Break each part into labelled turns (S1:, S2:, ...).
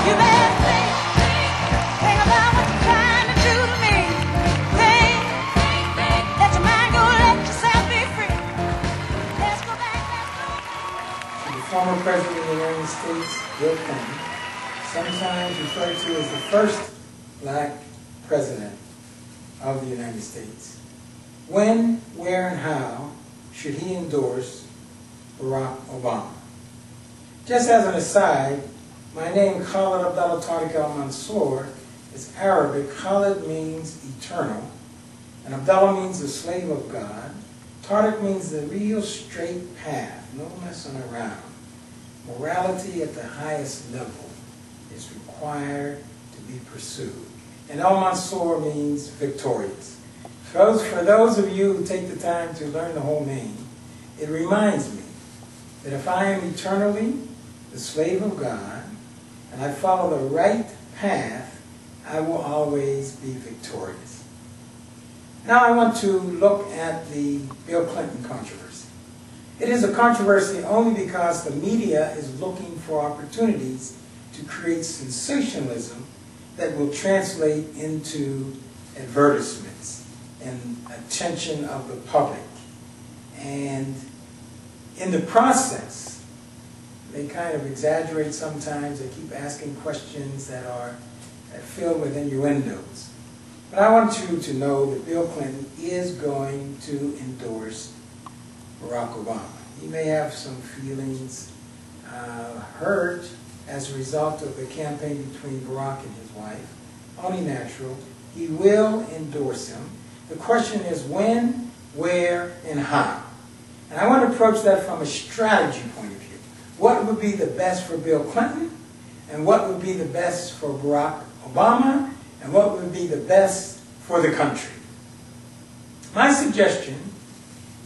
S1: You better think about what you're trying to do to me. Think, let your mind go, let yourself be free. Let's go back, let's go back.
S2: The former President of the United States, Bill Clinton, sometimes referred to as the first black president of the United States. When, where, and how should he endorse Barack Obama? Just as an aside, my name, Khalid Abdullah Tarip Al-Mansour, is Arabic. Khalid means eternal, and Abdullah means the slave of God. Tarip means the real straight path, no messing around. Morality at the highest level is required to be pursued. And Al-Mansour means victorious. For those of you who take the time to learn the whole name, it reminds me that if I am eternally the slave of God, and I follow the right path, I will always be victorious. Now I want to look at the Bill Clinton controversy. It is a controversy only because the media is looking for opportunities to create sensationalism that will translate into advertisements and attention of the public. And in the process, they kind of exaggerate sometimes. They keep asking questions that are filled with innuendos. But I want you to know that Bill Clinton is going to endorse Barack Obama. He may have some feelings hurt as a result of the campaign between Barack and his wife. Only natural. He will endorse him. The question is when, where, and how. And I want to approach that from a strategy point of view. What would be the best for Bill Clinton, and what would be the best for Barack Obama, and what would be the best for the country? My suggestion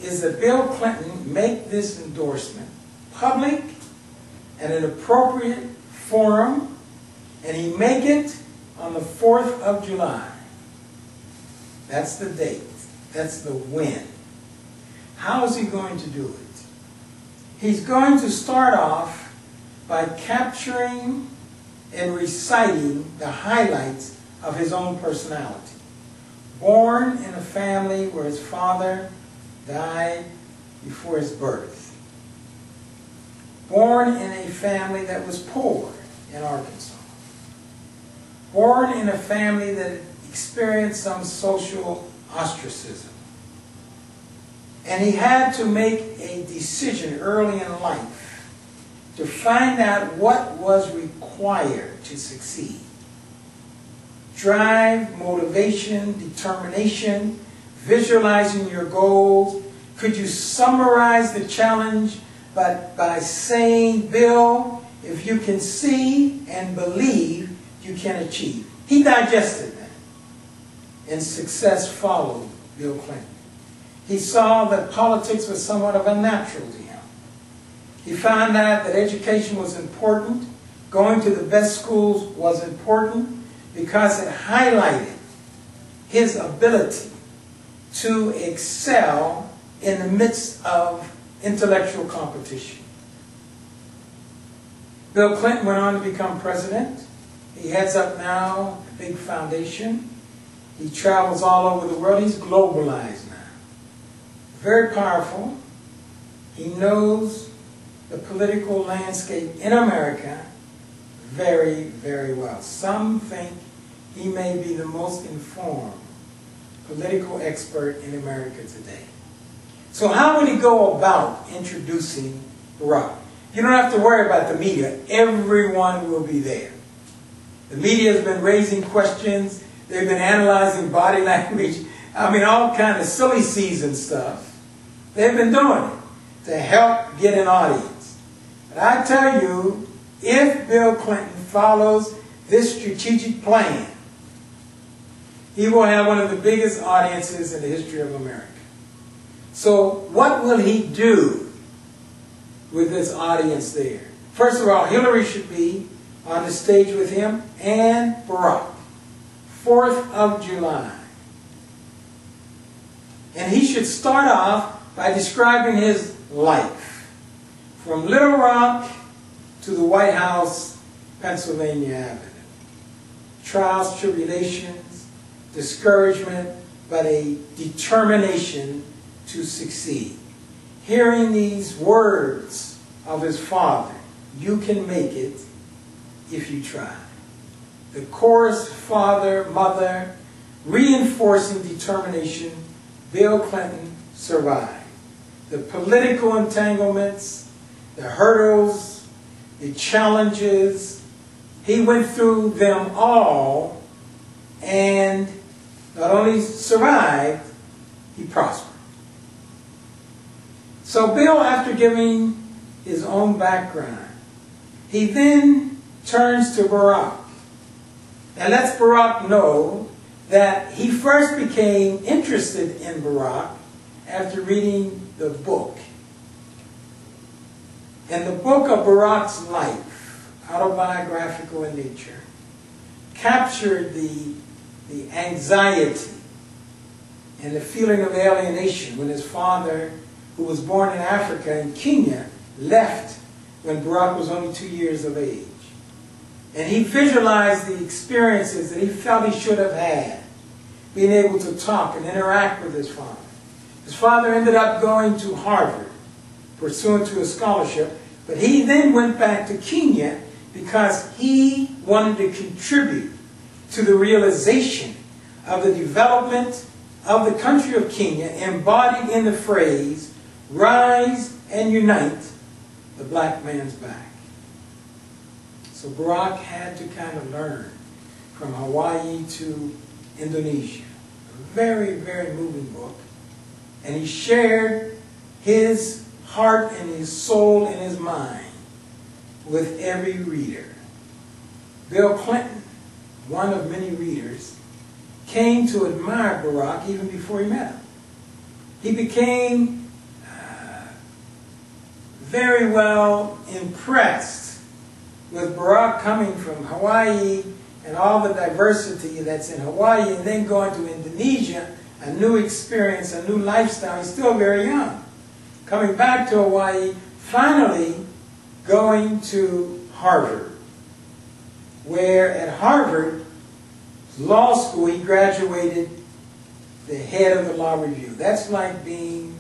S2: is that Bill Clinton make this endorsement public at an appropriate forum, and he make it on the 4th of July. That's the date. That's the when. How is he going to do it? He's going to start off by capturing and reciting the highlights of his own personality. Born in a family where his father died before his birth. Born in a family that was poor in Arkansas. Born in a family that experienced some social ostracism. And he had to make a decision early in life to find out what was required to succeed. Drive, motivation, determination, visualizing your goals. Could you summarize the challenge by saying, Bill, if you can see and believe, you can achieve? He digested that, and success followed Bill Clinton. He saw that politics was somewhat of a natural to him. He found out that education was important. Going to the best schools was important because it highlighted his ability to excel in the midst of intellectual competition. Bill Clinton went on to become president. He heads up now a big foundation. He travels all over the world. He's globalized now. Very powerful. He knows the political landscape in America very, very well. Some think he may be the most informed political expert in America today. So how would he go about introducing Barack? You don't have to worry about the media. Everyone will be there. The media has been raising questions. They've been analyzing body language. I mean, all kind of silly season stuff. They've been doing it to help get an audience. But I tell you, if Bill Clinton follows this strategic plan, he will have one of the biggest audiences in the history of America. So what will he do with this audience there? First of all, Hillary should be on the stage with him and Barack. 4th of July. And he should start off by describing his life. From Little Rock to the White House Pennsylvania Avenue. Trials, tribulations, discouragement, but a determination to succeed. Hearing these words of his father, "You can make it if you try." The chorus, father, mother, reinforcing determination, Bill Clinton survived. The political entanglements, the hurdles, the challenges, he went through them all and not only survived, he prospered. So Bill, after giving his own background, he then turns to Barack and lets Barack know that he first became interested in Barack after reading the book. And the book of Barack's life, autobiographical in nature, captured the anxiety and the feeling of alienation when his father, who was born in Africa, in Kenya, left when Barack was only 2 years of age. And he visualized the experiences that he felt he should have had, being able to talk and interact with his father. His father ended up going to Harvard, pursuant to a scholarship, but he then went back to Kenya because he wanted to contribute to the realization of the development of the country of Kenya, embodied in the phrase, "Rise and unite, the black man's back." So Barack had to kind of learn from Hawaii to Indonesia. A very, very moving book. And he shared his heart and his soul and his mind with every reader. Bill Clinton, one of many readers, came to admire Barack even before he met him. He became very well impressed with Barack coming from Hawaii and all the diversity that's in Hawaii, and then going to Indonesia, a new experience, a new lifestyle. He's still very young. Coming back to Hawaii, finally going to Harvard, where at Harvard Law School he graduated the head of the law review. That's like being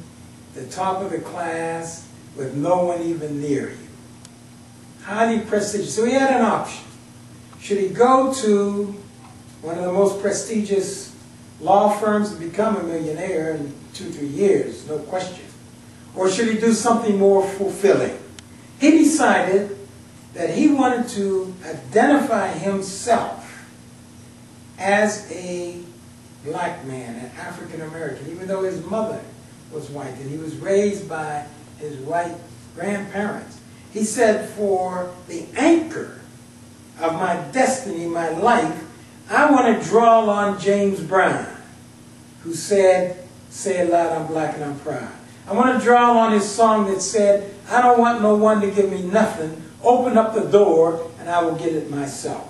S2: the top of the class with no one even near you. Highly prestigious. So he had an option. Should he go to one of the most prestigious law firms and become a millionaire in 2-3 years, no question? Or should he do something more fulfilling? He decided that he wanted to identify himself as a black man, an African American, even though his mother was white and he was raised by his white grandparents. He said, for the anchor of my destiny, my life, I want to draw on James Brown, who said, "Say it loud, I'm black and I'm proud." I want to draw on his song that said, "I don't want no one to give me nothing. Open up the door and I will get it myself."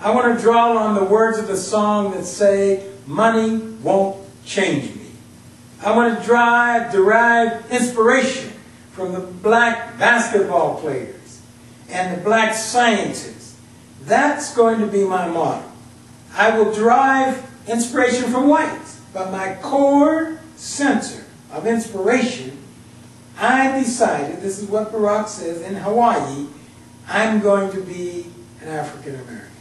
S2: I want to draw on the words of the song that say, "Money won't change me." I want to derive inspiration from the black basketball players and the black scientists. That's going to be my motto. I will derive inspiration from whites, but my core center of inspiration, I decided, this is what Barack says, in Hawaii, I'm going to be an African American.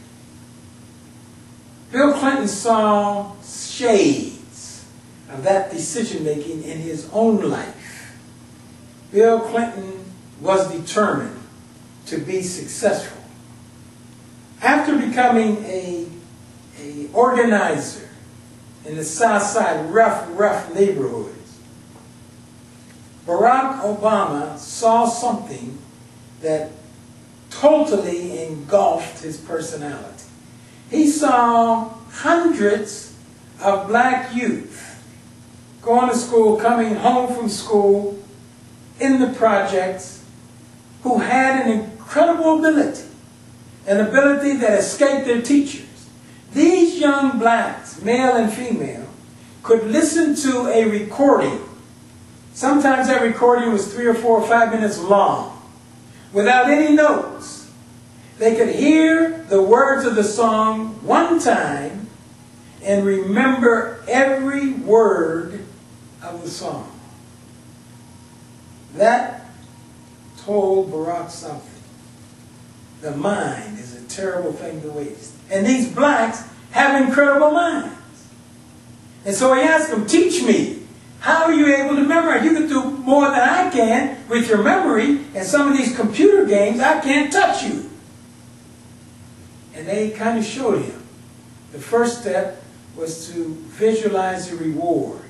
S2: Bill Clinton saw shades of that decision-making in his own life. Bill Clinton was determined to be successful. After becoming an organizer in the South Side, rough neighborhoods, Barack Obama saw something that totally engulfed his personality. He saw hundreds of black youth going to school, coming home from school, in the projects, who had an incredible ability, an ability that escaped their teachers. These young blacks, male and female, could listen to a recording. Sometimes that recording was 3 or 4 or 5 minutes long, without any notes. They could hear the words of the song one time and remember every word of the song. That told Barack something. The mind is a terrible thing to waste. And these blacks have incredible minds. And so he asked them, teach me. How are you able to memorize? You can do more than I can with your memory, and some of these computer games, I can't touch you. And they kind of showed him. The first step was to visualize the reward.